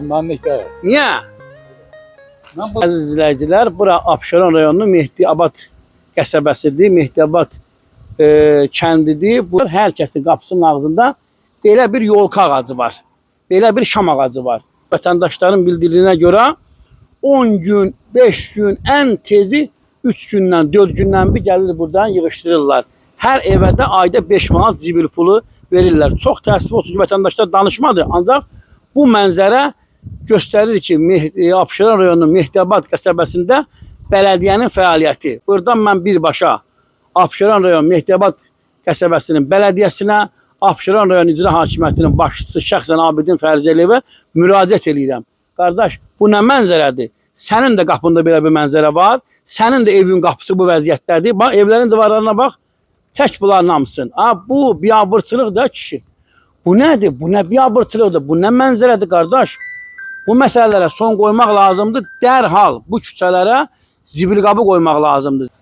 Məmnunluqda. Niyə? Mən bu Əziz izləyicilər, bura Abşeron rayonunun Mehdiabad qəsəbəsidir, Mehdiabad kəndidir. Bu hər kəsin qapısının ağzında belə bir yolka ağacı var. Belə bir şam ağacı var. Vətəndaşların bildirdiyinə görə 10 gün, 5 gün, ən tezi 3 gündən, 4 gündən bir gəlir buradan yığışdırırlar. Hər evə də ayda 5 manat zibil pulu verirlər. Çox təəssüf olsun ki, vətəndaşlar danışmadı. Ancaq bu mənzərə göstərir ki, Abşeron rayonunun Mehdiabad qəsəbəsində bələdiyyənin fəaliyyəti. Buradan mən birbaşa Abşeron rayon Mehdiabad qəsəbəsinin bələdiyyəsinə, Abşeron rayon icra hakimiyyətinin başçısı şəxsən Abidin Fərzəliyevə müraciət edirəm. Qardaş, bu nə mənzərədir? Sənin də qapında belə bir mənzərə var. Sənin də evin qapısı bu vəziyyətdədir. Bax, evlərin divarlarına bax. Çək bunların hamısını. Bu biabırçılıq da kişi. Bu nədir? Bu nə biabırçılıqdır? Bu nə mənzərədir qardaş? Bu məsələlərə son qoymaq lazımdır. Dərhal bu küçələrə zibil qabı qoymaq lazımdır.